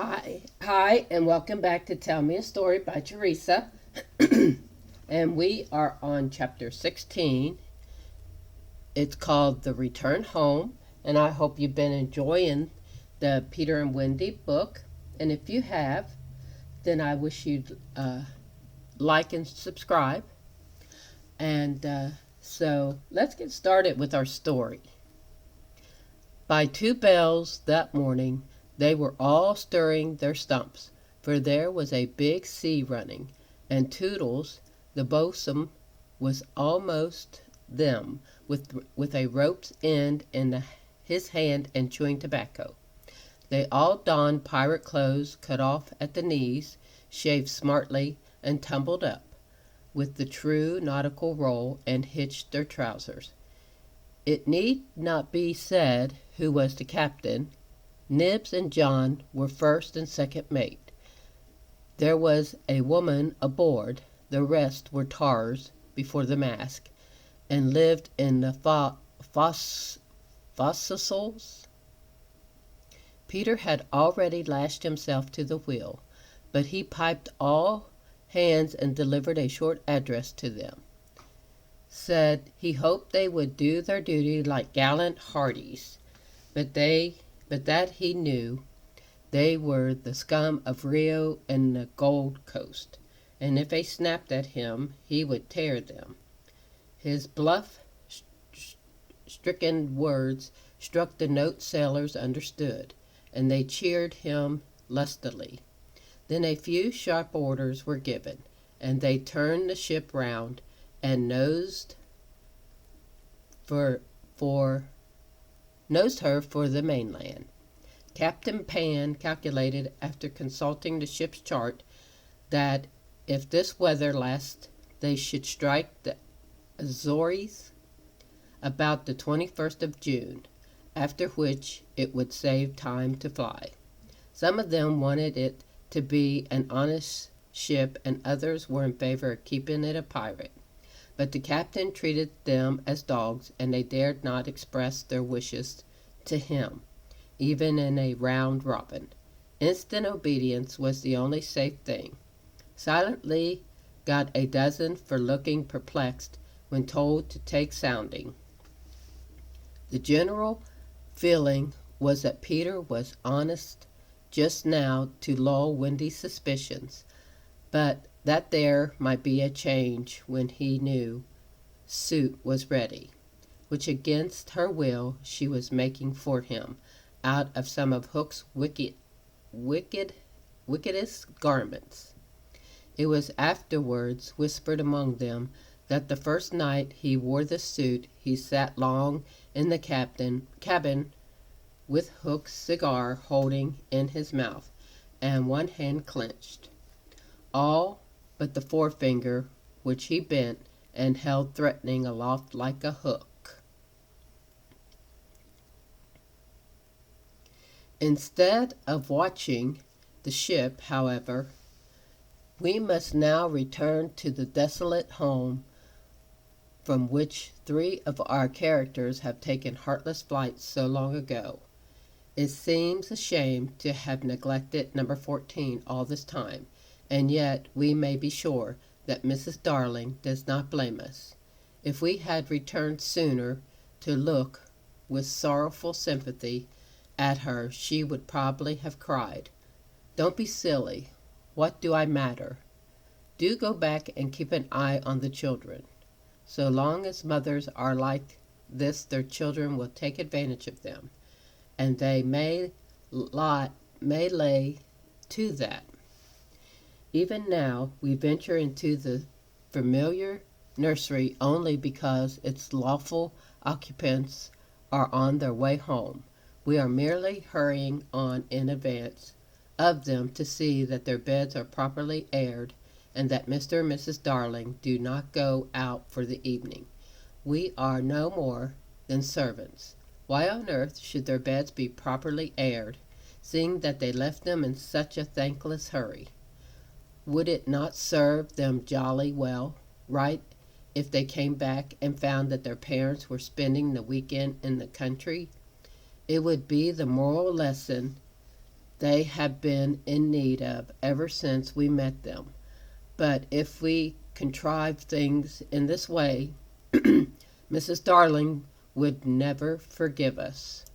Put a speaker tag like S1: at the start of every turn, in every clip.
S1: Hi, and welcome back to Tell Me a Story by Teresa. And we are on chapter 16. It's called The Return Home, and I hope you've been enjoying the Peter and Wendy book. And if you have, then I wish you'd like and subscribe. And so let's get started with our story. By 2 bells that morning, they were all stirring their stumps, for there was a big sea running, and Toodles, the bo'sun, was almost them, with a rope's end in his hand and chewing tobacco. They all donned pirate clothes cut off at the knees, shaved smartly, and tumbled up, with the true nautical roll, and hitched their trousers. It need not be said who was the captain. Nibs and John were first and second mate. There was a woman aboard. The rest were tars before the mast, and lived in the fossils. Peter had already lashed himself to the wheel, but he piped all hands and delivered a short address to them. Said he hoped they would do their duty like gallant hearties, but that he knew they were the scum of Rio and the Gold Coast, and if they snapped at him he would tear them. His bluff-stricken words struck the note sailors understood, and they cheered him lustily. Then a few sharp orders were given, and they turned the ship round and nosed her for the mainland. Captain Pan calculated, after consulting the ship's chart, that if this weather lasts they should strike the Azores about the 21st of June, after which it would save time to fly. Some of them wanted it to be an honest ship, and others were in favor of keeping it a pirate. But the captain treated them as dogs, and they dared not express their wishes to him, even in a round robin. Instant obedience was the only safe thing. Silently got a dozen for looking perplexed when told to take sounding. The general feeling was that Peter was honest just now to lull Wendy's suspicions, but that there might be a change when he knew suit was ready, which against her will she was making for him out of some of Hook's wickedest garments. It was afterwards whispered among them that the first night he wore the suit he sat long in the cabin with Hook's cigar holding in his mouth and one hand clenched, all but the forefinger, which he bent and held threatening aloft like a hook. Instead of watching the ship, however, we must now return to the desolate home from which three of our characters have taken heartless flight so long ago. It seems a shame to have neglected number 14 all this time, and yet we may be sure that Mrs. Darling does not blame us. If we had returned sooner to look with sorrowful sympathy at her, she would probably have cried, "Don't be silly. What do I matter? Do go back and keep an eye on the children. So long as mothers are like this, their children will take advantage of them, and they may lay to that." Even now we venture into the familiar nursery only because its lawful occupants are on their way home. We are merely hurrying on in advance of them to see that their beds are properly aired, and that Mr. and Mrs. Darling do not go out for the evening. We are no more than servants. Why on earth should their beds be properly aired, seeing that they left them in such a thankless hurry? Would it not serve them jolly well right if they came back and found that their parents were spending the weekend in the country? It would be the moral lesson they have been in need of ever since we met them. But if we contrive things in this way, Mrs. Darling would never forgive us.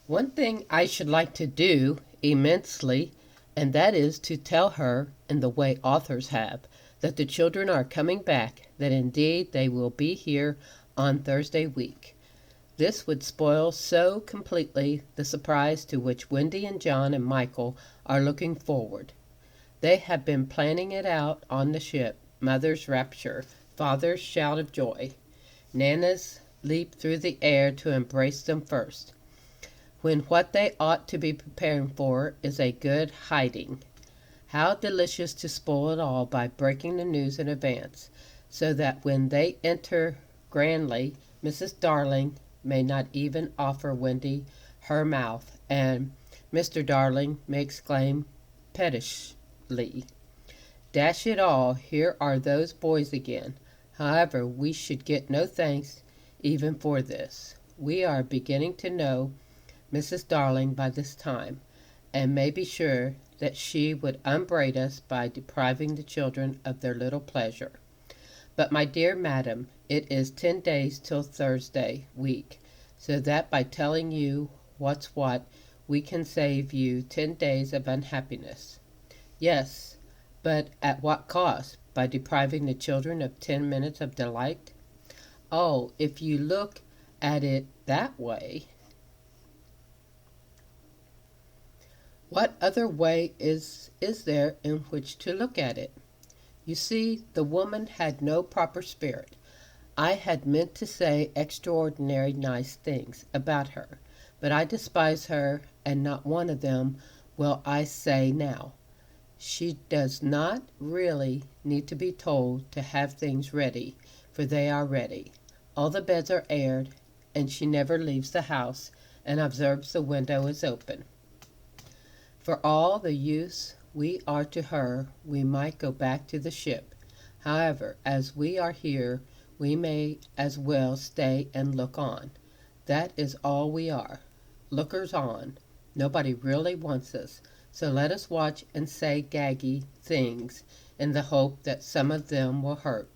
S1: One thing I should like to do immensely, and that is to tell her, in the way authors have, that the children are coming back, that indeed they will be here on Thursday week. This would spoil so completely the surprise to which Wendy and John and Michael are looking forward. They have been planning it out on the ship, Mother's rapture, Father's shout of joy, Nana's leap through the air to embrace them first, when what they ought to be preparing for is a good hiding. How delicious to spoil it all by breaking the news in advance, so that when they enter grandly, Mrs. Darling may not even offer Wendy her mouth, and Mr. Darling may exclaim pettishly, "Dash it all, here are those boys again." However, we should get no thanks even for this. We are beginning to know Mrs. Darling by this time, and may be sure that she would upbraid us by depriving the children of their little pleasure. But, my dear madam, it is 10 days till Thursday week, so that by telling you what's what, we can save you 10 days of unhappiness. Yes, but at what cost? By depriving the children of 10 minutes of delight? Oh, if you look at it that way. What other way is there in which to look at it? You see, the woman had no proper spirit. I had meant to say extraordinary nice things about her, but I despise her, and not one of them will I say now. She does not really need to be told to have things ready, for they are ready. All the beds are aired, and she never leaves the house, and observes the window is open. For all the use we are to her, we might go back to the ship. However, as we are here, we may as well stay and look on. That is all we are, lookers on. Nobody really wants us, so let us watch and say gaggy things in the hope that some of them will hurt.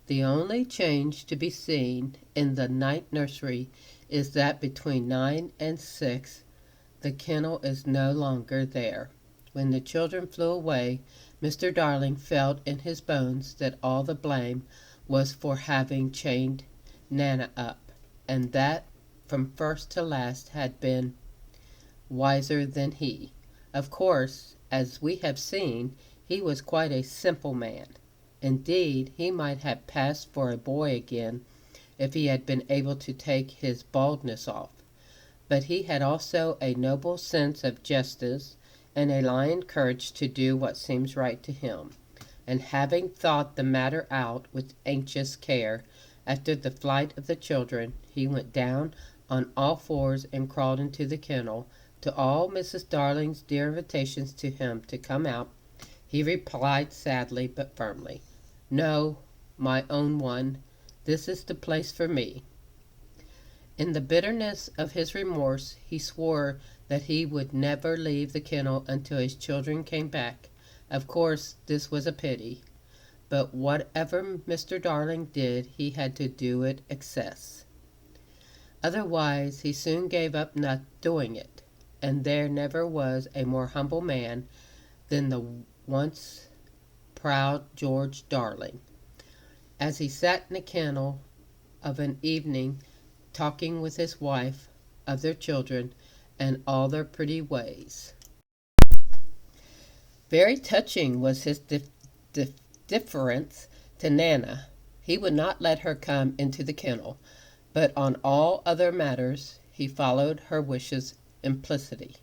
S1: The only change to be seen in the night nursery is that between 9 and 6 the kennel is no longer there. When the children flew away, Mr. Darling felt in his bones that all the blame was for having chained Nana up, and that from first to last had been wiser than he. Of course, as we have seen, he was quite a simple man. Indeed, he might have passed for a boy again if he had been able to take his baldness off. But he had also a noble sense of justice and a lion courage to do what seems right to him. And having thought the matter out with anxious care, after the flight of the children, he went down on all fours and crawled into the kennel. To all Mrs. Darling's dear invitations to him to come out, he replied sadly but firmly, "No, my own one, this is the place for me." In the bitterness of his remorse, he swore that he would never leave the kennel until his children came back. Of course, this was a pity, but whatever Mr. Darling did, he had to do it excess. Otherwise, he soon gave up not doing it, and there never was a more humble man than the once proud George Darling. As he sat in the kennel of an evening, talking with his wife of their children and all their pretty ways. Very touching was his deference to Nana. He would not let her come into the kennel, but on all other matters he followed her wishes implicitly.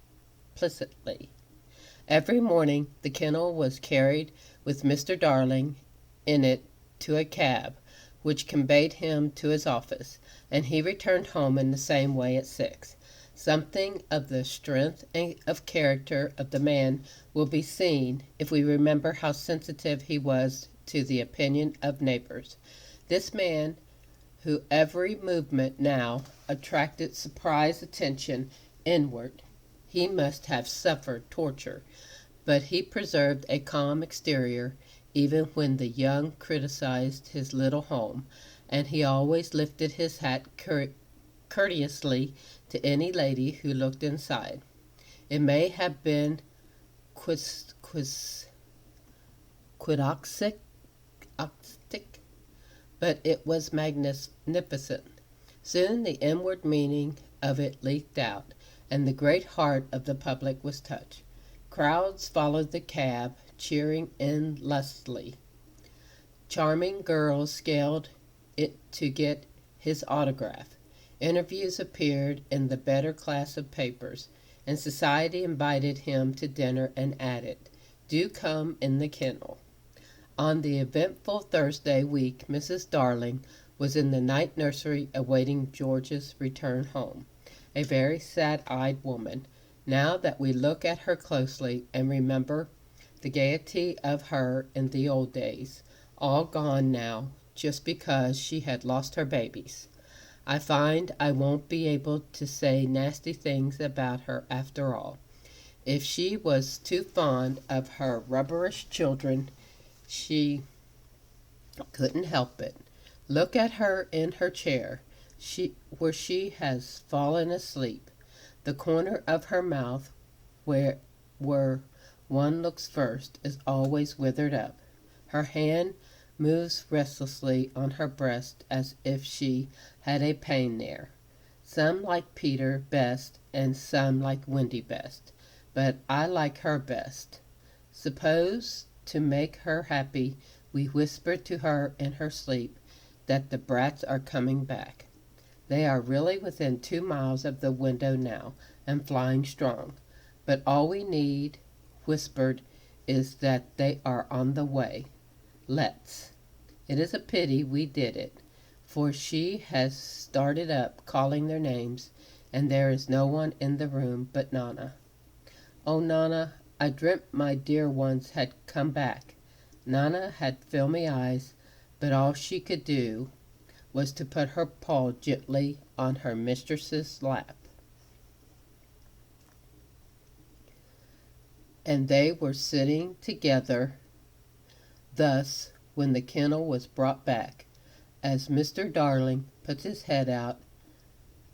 S1: Every morning the kennel was carried with Mr. Darling in it to a cab, which conveyed him to his office, and he returned home in the same way at 6. Something of the strength of character of the man will be seen if we remember how sensitive he was to the opinion of neighbors. This man, whose every movement now attracted surprised attention, inward. He must have suffered torture, but he preserved a calm exterior even when the young criticized his little home, and he always lifted his hat courteously to any lady who looked inside. It may have been quixotic, but it was magnificent. Soon the inward meaning of it leaked out, and the great heart of the public was touched. Crowds followed the cab, cheering in lustily. Charming girls scaled it to get his autograph. Interviews appeared in the better class of papers, and society invited him to dinner and added, "Do come in the kennel." On the eventful Thursday week Mrs. Darling was in the night nursery awaiting George's return home, a very sad-eyed woman, now that we look at her closely and remember the gaiety of her in the old days, all gone now just because she had lost her babies. I find I won't be able to say nasty things about her after all. If she was too fond of her rubberish children, she couldn't help it. Look at her in her chair, where she has fallen asleep. The corner of her mouth, where one looks first, is always withered up. Her hand moves restlessly on her breast as if she had a pain there. Some like Peter best and some like Wendy best, but I like her best. Suppose, to make her happy, we whisper to her in her sleep that the brats are coming back. They are really within 2 miles of the window now, and flying strong. But all we need, whispered, is that they are on the way. Let's. It is a pity we did it, for she has started up calling their names, and there is no one in the room but Nana. Oh, Nana, I dreamt my dear ones had come back. Nana had filmy eyes, but all she could do was to put her paw gently on her mistress's lap. And they were sitting together thus when the kennel was brought back. As Mr. Darling puts his head out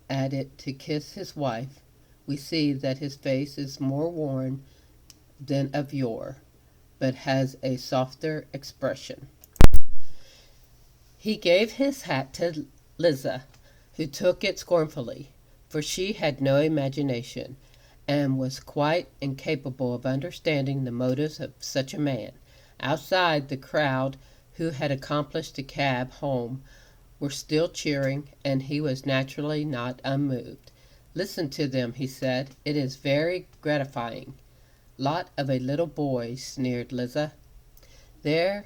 S1: at it to kiss his wife, we see that his face is more worn than of yore, but has a softer expression. He gave his hat to Liza, who took it scornfully, for she had no imagination, and was quite incapable of understanding the motives of such a man. Outside, the crowd who had accomplished the cab home were still cheering, and he was naturally not unmoved. "Listen to them," he said. "It is very gratifying." "Lot of a little boy," sneered Liza. There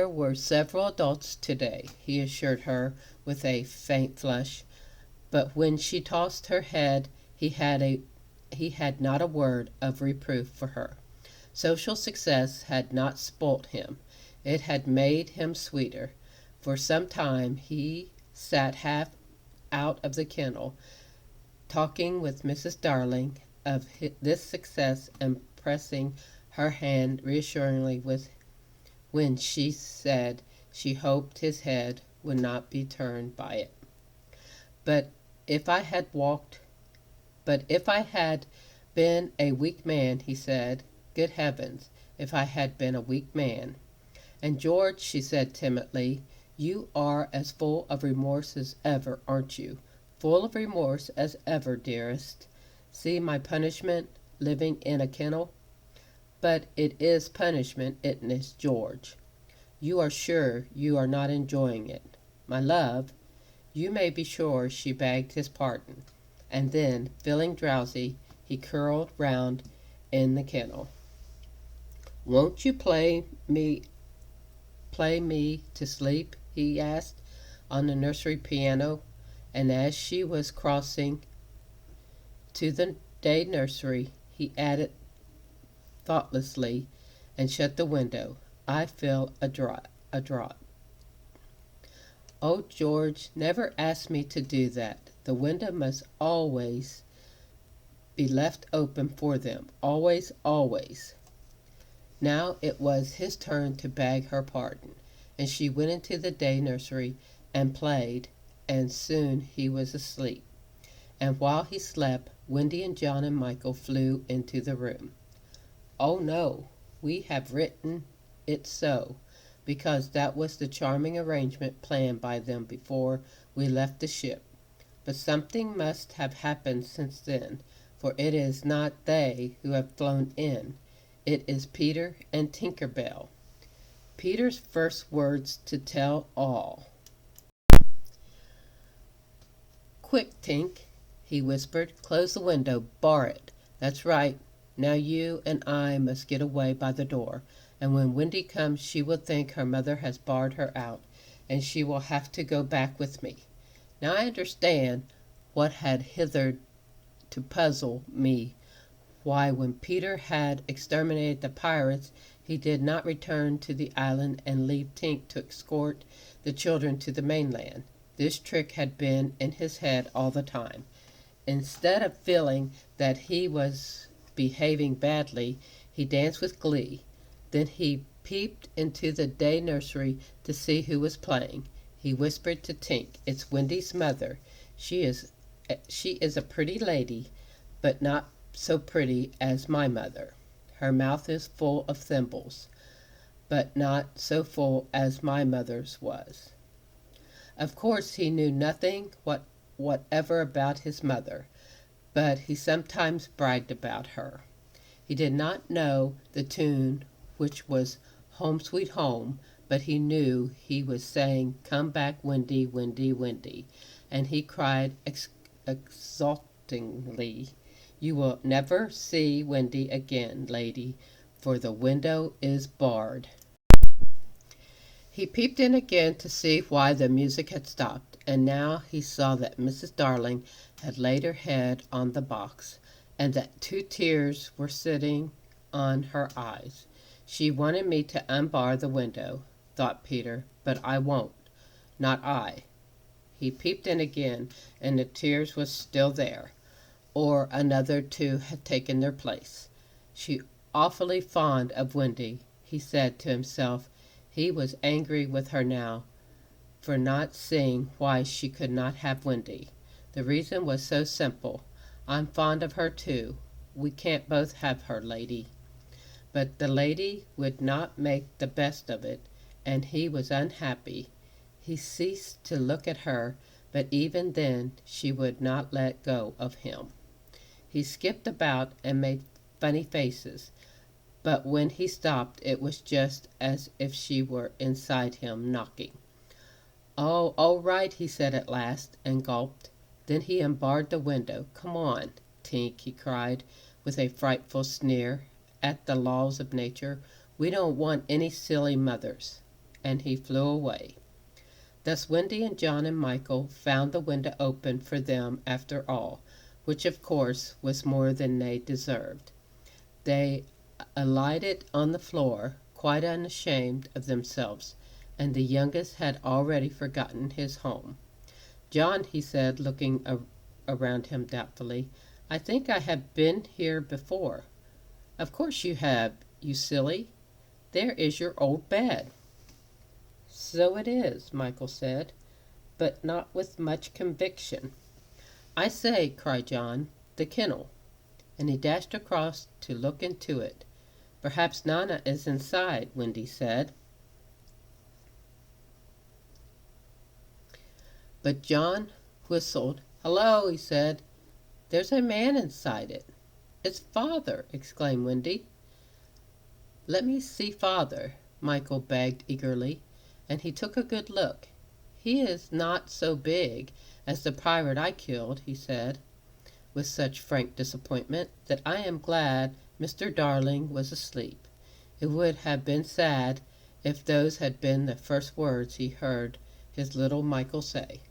S1: were several adults today, he assured her with a faint flush, but when she tossed her head he had not a word of reproof for her. Social success had not spoilt him. It had made him sweeter. For some time he sat half out of the kennel, talking with Mrs. Darling of this success and pressing her hand reassuringly when she said she hoped his head would not be turned by it. But if I had been a weak man," he said, "good heavens, if I had been a weak man." "And George," she said timidly, "you are as full of remorse as ever, aren't you? Full of remorse as ever, dearest. See my punishment, living in a kennel." "But it is punishment, isn't it, George? You are sure you are not enjoying it, my love?" "You may be sure," she begged his pardon, and then, feeling drowsy, he curled round in the kennel. "Won't you play me to sleep?" he asked on the nursery piano, and as she was crossing to the day nursery, he added thoughtlessly, and shut the window, "I feel a draught." "Oh, George, never ask me to do that. The window must always be left open for them. Always, always. Now it was his turn to beg her pardon, and she went into the day nursery and played, and soon he was asleep. And while he slept, Wendy and John and Michael flew into the room. Oh no, we have written it so, because that was the charming arrangement planned by them before we left the ship. But something must have happened since then, for it is not they who have flown in. It is Peter and Tinker Bell. Peter's first words to tell all. "Quick, Tink," he whispered. "Close the window. Bar it. That's right. Now you and I must get away by the door, and when Wendy comes she will think her mother has barred her out, and she will have to go back with me." Now I understand what had hitherto puzzled me, why when Peter had exterminated the pirates he did not return to the island and leave Tink to escort the children to the mainland. This trick had been in his head all the time. Instead of feeling that he was behaving badly, he danced with glee. Then he peeped into the day nursery to see who was playing. He whispered to Tink, "It's Wendy's mother. She is a pretty lady, but not so pretty as my mother. Her mouth is full of thimbles, but not so full as my mother's was." Of course he knew nothing whatever about his mother, but he sometimes bragged about her. He did not know the tune, which was "Home Sweet Home," but he knew he was saying, "Come back, Wendy, Wendy, Wendy," and he cried exultingly, "You will never see Wendy again, lady, for the window is barred." He peeped in again to see why the music had stopped, and now he saw that Mrs. Darling had laid her head on the box, and that 2 tears were sitting on her eyes. "She wanted me to unbar the window," thought Peter, "but I won't. Not I." He peeped in again, and the tears was still there, or another 2 had taken their place. "She awfully fond of Wendy," he said to himself. He was angry with her now for not seeing why she could not have Wendy. The reason was so simple. "I'm fond of her too. We can't both have her, lady." But the lady would not make the best of it, and he was unhappy. He ceased to look at her, but even then she would not let go of him. He skipped about and made funny faces, but when he stopped it was just as if she were inside him knocking. "Oh, all right," he said at last, and gulped. Then he unbarred the window. "Come on, Tink," he cried, with a frightful sneer at the laws of nature. "We don't want any silly mothers." And he flew away. Thus Wendy and John and Michael found the window open for them after all, which of course was more than they deserved. They alighted on the floor, quite unashamed of themselves, and the youngest had already forgotten his home. "John," he said, looking around him doubtfully, "I think I have been here before." "Of course you have, you silly. There is your old bed." "So it is," Michael said, but not with much conviction. "I say," cried John, "the kennel," and he dashed across to look into it. "Perhaps Nana is inside," Wendy said. But John whistled. "Hello," he said. "There's a man inside it." "It's Father!" exclaimed Wendy. "Let me see Father," Michael begged eagerly, and he took a good look. "He is not so big as the pirate I killed," he said, with such frank disappointment that I am glad Mr. Darling was asleep. It would have been sad if those had been the first words he heard his little Michael say.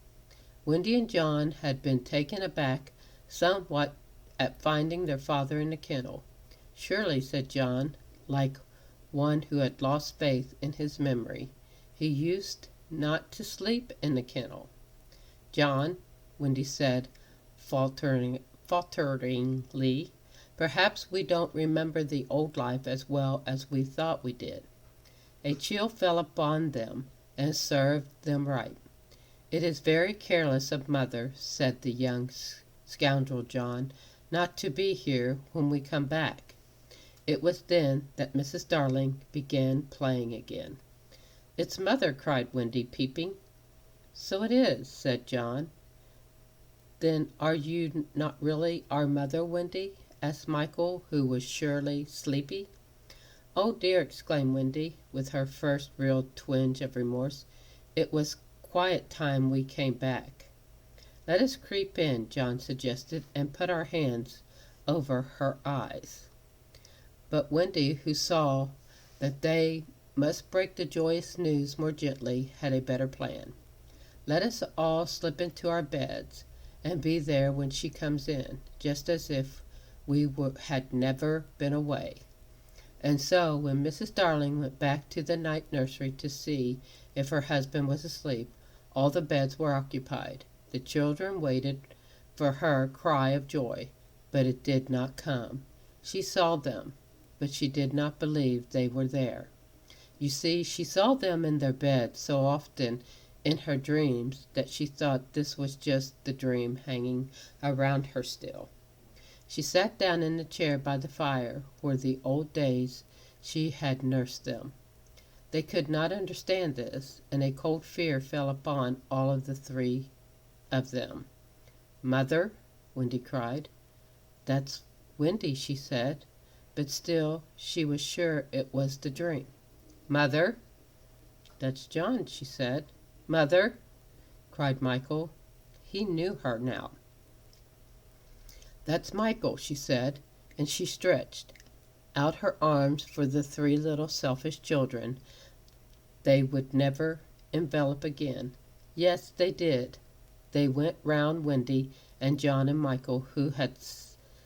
S1: Wendy and John had been taken aback somewhat at finding their father in the kennel. "Surely," said John, like one who had lost faith in his memory, "he used not to sleep in the kennel." "John, Wendy said falteringly. Perhaps we don't remember the old life as well as we thought we did. A chill fell upon them and served them right. "It is very careless of Mother," said the young scoundrel John, "not to be here when we come back." It was then that Mrs. Darling began playing again. "It's Mother!" cried Wendy, peeping. "So it is," said John. "Then are you not really our mother, Wendy?" asked Michael, who was surely sleepy. "Oh dear!" exclaimed Wendy, with her first real twinge of remorse. "It was quiet time we came back." "Let us creep in," John suggested, "and put our hands over her eyes." But Wendy, who saw that they must break the joyous news more gently, had a better plan. "Let us all slip into our beds and be there when she comes in, just as if we had never been away." And so, when Mrs. Darling went back to the night nursery to see if her husband was asleep, all the beds were occupied. The children waited for her cry of joy, but it did not come. She saw them, but she did not believe they were there. You see, she saw them in their beds so often in her dreams that she thought this was just the dream hanging around her still. She sat down in the chair by the fire where the old days she had nursed them. They could not understand this, and a cold fear fell upon all of the three of them. "Mother!" Wendy cried. "That's Wendy," she said, but still she was sure it was the dream. "Mother!" "That's John," she said. "Mother!" cried Michael. He knew her now. "That's Michael," she said, and she stretched out her arms for the three little selfish children they would never envelop again. Yes, they did. They went round Wendy and John and Michael, who had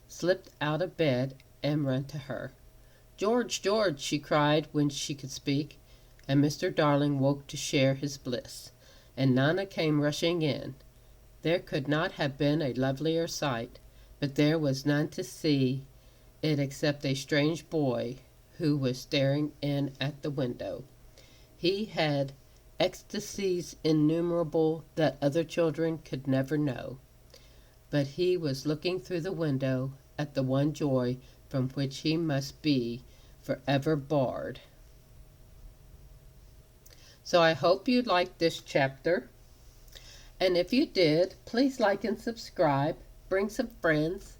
S1: slipped out of bed, and run to her. "George, George!" she cried when she could speak, and Mr. Darling woke to share his bliss, and Nana came rushing in. There could not have been a lovelier sight, but there was none to see it except a strange boy who was staring in at the window. He had ecstasies innumerable that other children could never know, but he was looking through the window at the one joy from which he must be forever barred. So I hope you liked this chapter, and if you did, please like and subscribe, bring some friends,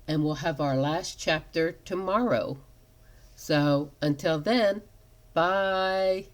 S1: and we'll have our last chapter tomorrow. So until then, bye.